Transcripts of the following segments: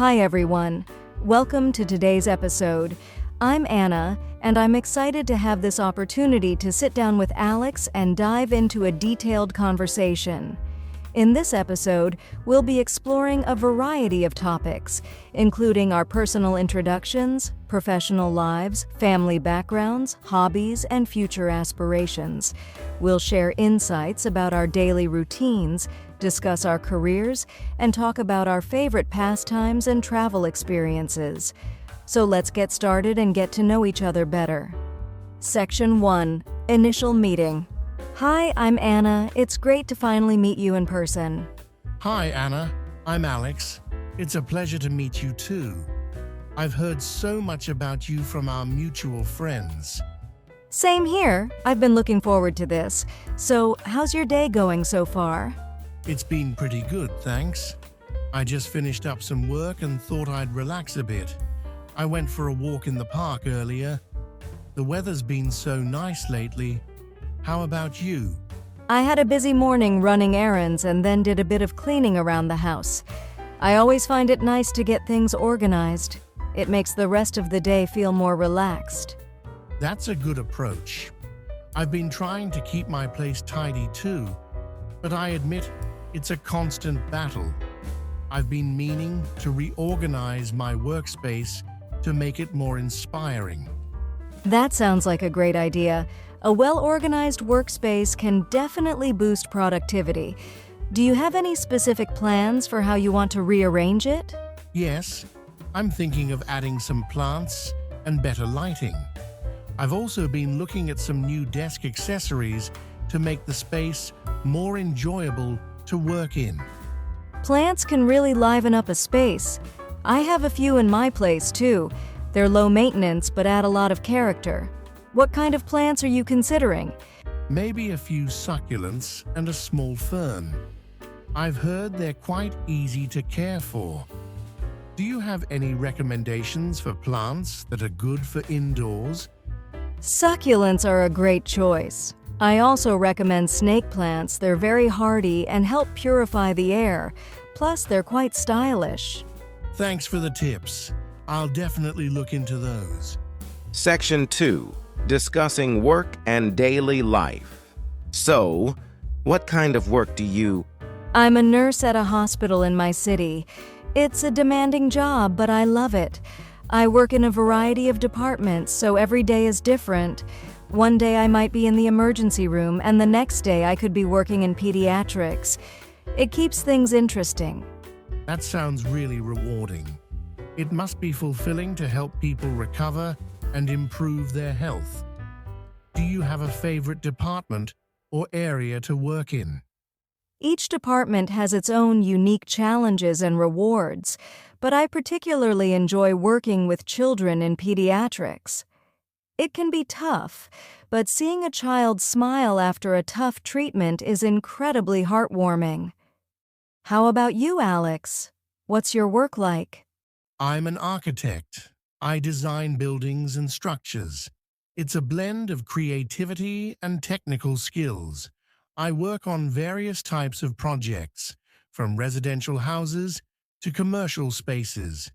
Hi everyone. Welcome to today's episode. I'm Anna, and I'm excited to have this opportunity to sit down with Alex and dive into a detailed conversation. In this episode, we'll be exploring a variety of topics, including our personal introductions, professional lives, family backgrounds, hobbies, and future aspirations. We'll share insights about our daily routines, discuss our careers, and talk about our favorite pastimes and travel experiences. So let's get started and get to know each other better. Section 1. Initial Meeting. Hi, I'm Anna. It's great to finally meet you in person. Hi, Anna. I'm Alex. It's a pleasure to meet you too. I've heard so much about you from our mutual friends. Same here. I've been looking forward to this. So, how's your day going so far? It's been pretty good, thanks. I just finished up some work and thought I'd relax a bit. I went for a walk in the park earlier. The weather's been so nice lately. How about you? I had a busy morning running errands and then did a bit of cleaning around the house. I always find it nice to get things organized. It makes the rest of the day feel more relaxed. That's a good approach. I've been trying to keep my place tidy too, but I admit it's a constant battle. I've been meaning to reorganize my workspace to make it more inspiring. That sounds like a great idea. A well-organized workspace can definitely boost productivity. Do you have any specific plans for how you want to rearrange it? Yes, I'm thinking of adding some plants and better lighting. I've also been looking at some new desk accessories to make the space more enjoyable to work in. Plants can really liven up a space. I have a few in my place too. They're low maintenance but add a lot of character. What kind of plants are you considering? Maybe a few succulents and a small fern. I've heard they're quite easy to care for. Do you have any recommendations for plants that are good for indoors? Succulents are a great choice. I also recommend snake plants. They're very hardy and help purify the air. Plus, they're quite stylish. Thanks for the tips. I'll definitely look into those. Section 2. Discussing work and daily life. So, what kind of work do you... I'm a nurse at a hospital in my city. It's a demanding job, but I love it. I work in a variety of departments, so every day is different. One day I might be in the emergency room, and the next day I could be working in pediatrics. It keeps things interesting. That sounds really rewarding. It must be fulfilling to help people recover and improve their health. Do you have a favorite department or area to work in? Each department has its own unique challenges and rewards, but I particularly enjoy working with children in pediatrics. It can be tough, but seeing a child smile after a tough treatment is incredibly heartwarming. How about you, Alex? What's your work like? I'm an architect. I design buildings and structures. It's a blend of creativity and technical skills. I work on various types of projects, from residential houses to commercial spaces.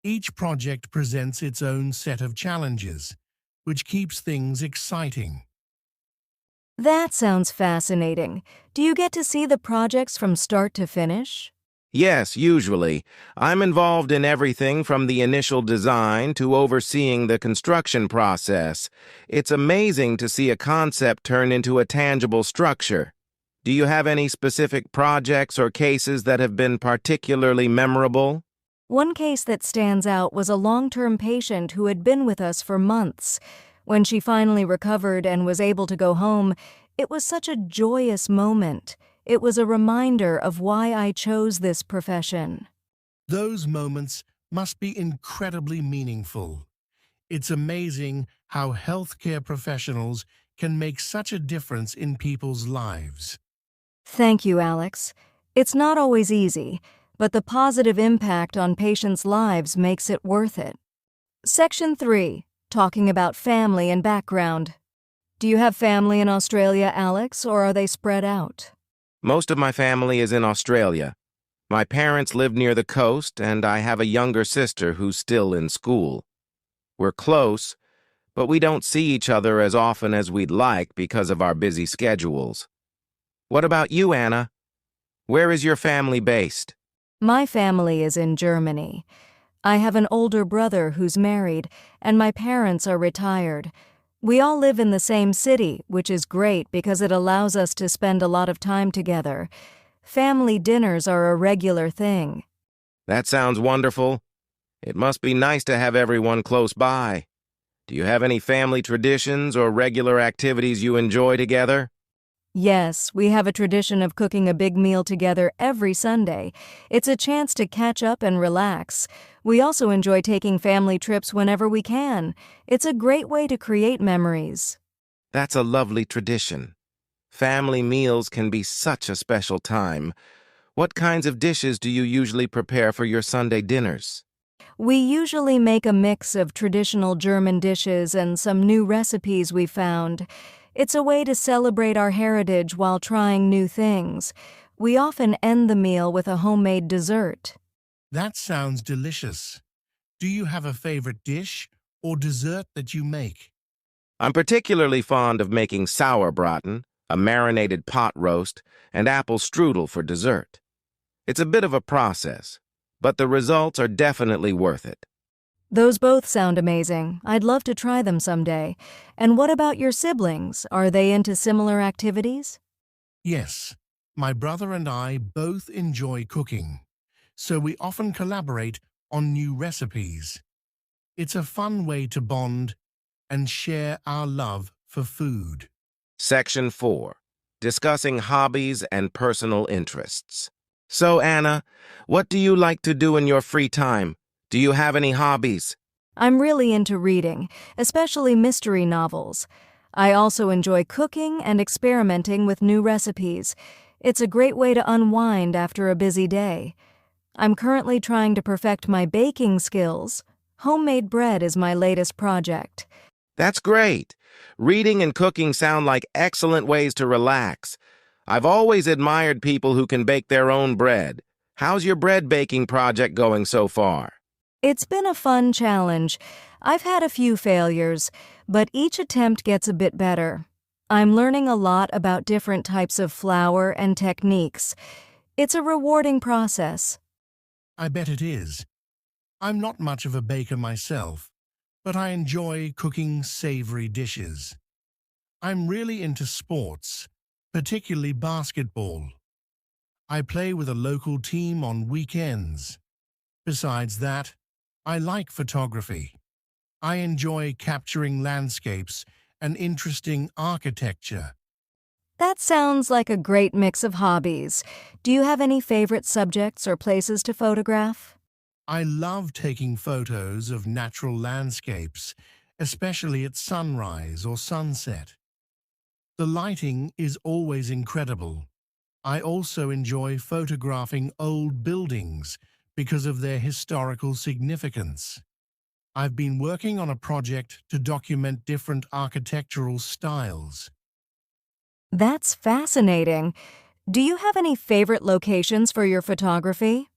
Each project presents its own set of challenges, which keeps things exciting. That sounds fascinating. Do you get to see the projects from start to finish? Yes, usually. I'm involved in everything from the initial design to overseeing the construction process. It's amazing to see a concept turn into a tangible structure. Do you have any specific projects or cases that have been particularly memorable? One case that stands out was a long-term patient who had been with us for months. When she finally recovered and was able to go home, it was such a joyous moment. It was a reminder of why I chose this profession. Those moments must be incredibly meaningful. It's amazing how healthcare professionals can make such a difference in people's lives. Thank you, Alex. It's not always easy, but the positive impact on patients' lives makes it worth it. Section 3. Talking about family and background. Do you have family in Australia, Alex, or are they spread out? Most of my family is in Australia. My parents live near the coast, and I have a younger sister who's still in school. We're close, but we don't see each other as often as we'd like because of our busy schedules. What about you, Anna? Where is your family based? My family is in Germany. I have an older brother who's married, and my parents are retired. We all live in the same city, which is great because it allows us to spend a lot of time together. Family dinners are a regular thing. That sounds wonderful. It must be nice to have everyone close by. Do you have any family traditions or regular activities you enjoy together? Yes, we have a tradition of cooking a big meal together every Sunday. It's a chance to catch up and relax. We also enjoy taking family trips whenever we can. It's a great way to create memories. That's a lovely tradition. Family meals can be such a special time. What kinds of dishes do you usually prepare for your Sunday dinners? We usually make a mix of traditional German dishes and some new recipes we found. It's a way to celebrate our heritage while trying new things. We often end the meal with a homemade dessert. That sounds delicious. Do you have a favorite dish or dessert that you make? I'm particularly fond of making sauerbraten, a marinated pot roast, and apple strudel for dessert. It's a bit of a process, but the results are definitely worth it. Those both sound amazing. I'd love to try them someday. And what about your siblings? Are they into similar activities? Yes, my brother and I both enjoy cooking, so we often collaborate on new recipes. It's a fun way to bond and share our love for food. Section 4. Discussing hobbies and personal interests. So, Anna, what do you like to do in your free time? Do you have any hobbies? I'm really into reading, especially mystery novels. I also enjoy cooking and experimenting with new recipes. It's a great way to unwind after a busy day. I'm currently trying to perfect my baking skills. Homemade bread is my latest project. That's great. Reading and cooking sound like excellent ways to relax. I've always admired people who can bake their own bread. How's your bread baking project going so far? It's been a fun challenge. I've had a few failures, but each attempt gets a bit better. I'm learning a lot about different types of flour and techniques. It's a rewarding process. I bet it is. I'm not much of a baker myself, but I enjoy cooking savory dishes. I'm really into sports, particularly basketball. I play with a local team on weekends. Besides that, I like photography. I enjoy capturing landscapes and interesting architecture. That sounds like a great mix of hobbies. Do you have any favorite subjects or places to photograph? I love taking photos of natural landscapes, especially at sunrise or sunset. The lighting is always incredible. I also enjoy photographing old buildings because of their historical significance. I've been working on a project to document different architectural styles. That's fascinating. Do you have any favorite locations for your photography?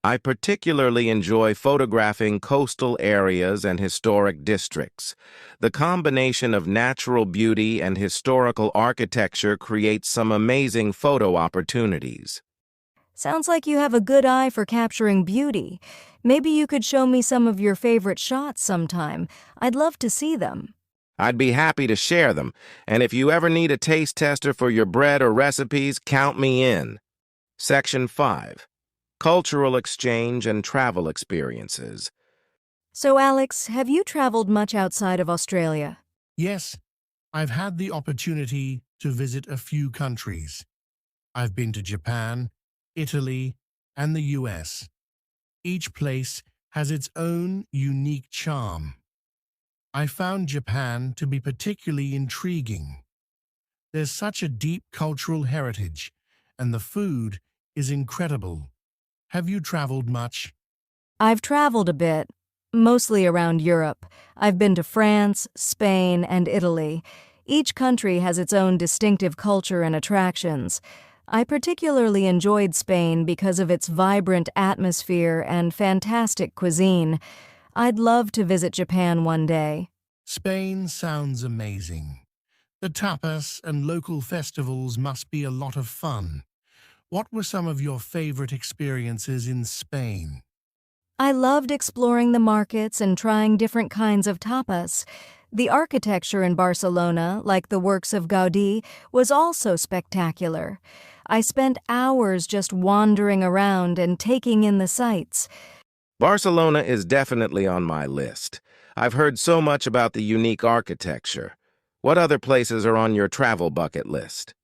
I particularly enjoy photographing coastal areas and historic districts. The combination of natural beauty and historical architecture creates some amazing photo opportunities. Sounds like you have a good eye for capturing beauty. Maybe you could show me some of your favorite shots sometime. I'd love to see them. I'd be happy to share them, and if you ever need a taste tester for your bread or recipes, count me in. Section 5. Cultural exchange and travel experiences. So, Alex, have you traveled much outside of Australia? Yes, I've had the opportunity to visit a few countries. I've been to Japan, Italy, and the US. Each place has its own unique charm. I found Japan to be particularly intriguing. There's such a deep cultural heritage, and the food is incredible. Have you traveled much? I've traveled a bit, mostly around Europe. I've been to France, Spain, and Italy. Each country has its own distinctive culture and attractions. I particularly enjoyed Spain because of its vibrant atmosphere and fantastic cuisine. I'd love to visit Japan one day. Spain sounds amazing. The tapas and local festivals must be a lot of fun. What were some of your favorite experiences in Spain? I loved exploring the markets and trying different kinds of tapas. The architecture in Barcelona, like the works of Gaudí, was also spectacular. I spent hours just wandering around and taking in the sights. Barcelona is definitely on my list. I've heard so much about the unique architecture. What other places are on your travel bucket list?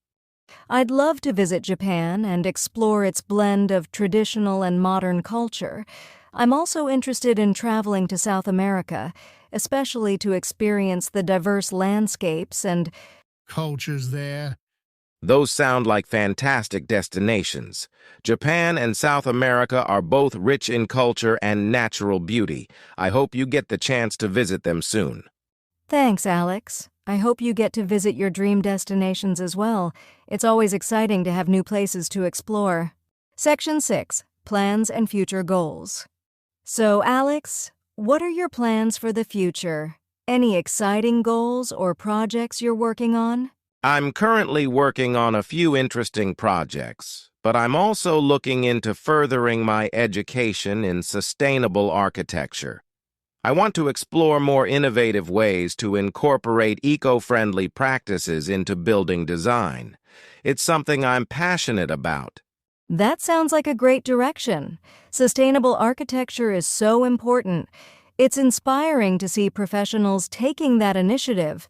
I'd love to visit Japan and explore its blend of traditional and modern culture. I'm also interested in traveling to South America, especially to experience the diverse landscapes and Cultures there? Those sound like fantastic destinations. Japan and South America are both rich in culture and natural beauty. I hope you get the chance to visit them soon. Thanks, Alex. I hope you get to visit your dream destinations as well. It's always exciting to have new places to explore. Section 6. Plans and Future Goals. So, Alex, what are your plans for the future? Any exciting goals or projects you're working on? I'm currently working on a few interesting projects, but I'm also looking into furthering my education in sustainable architecture. I want to explore more innovative ways to incorporate eco-friendly practices into building design. It's something I'm passionate about. That sounds like a great direction. Sustainable architecture is so important. It's inspiring to see professionals taking that initiative.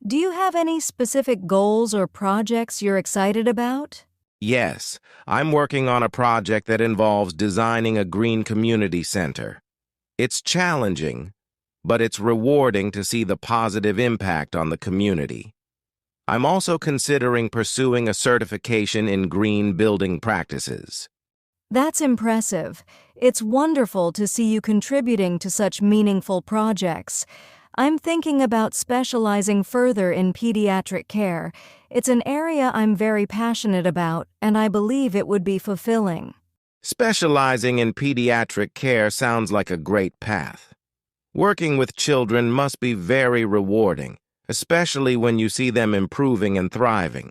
Do you have any specific goals or projects you're excited about? Yes, I'm working on a project that involves designing a green community center. It's challenging, but it's rewarding to see the positive impact on the community. I'm also considering pursuing a certification in green building practices. That's impressive. It's wonderful to see you contributing to such meaningful projects. I'm thinking about specializing further in pediatric care. It's an area I'm very passionate about, and I believe it would be fulfilling. Specializing in pediatric care sounds like a great path. Working with children must be very rewarding, especially when you see them improving and thriving.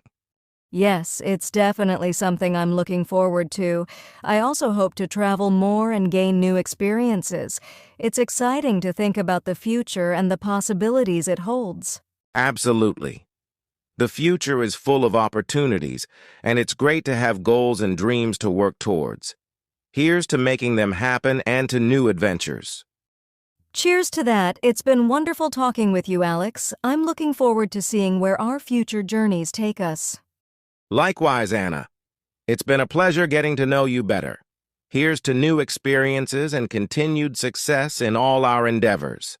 Yes, it's definitely something I'm looking forward to. I also hope to travel more and gain new experiences. It's exciting to think about the future and the possibilities it holds. Absolutely. The future is full of opportunities, and it's great to have goals and dreams to work towards. Here's to making them happen and to new adventures. Cheers to that. It's been wonderful talking with you, Alex. I'm looking forward to seeing where our future journeys take us. Likewise, Anna. It's been a pleasure getting to know you better. Here's to new experiences and continued success in all our endeavors.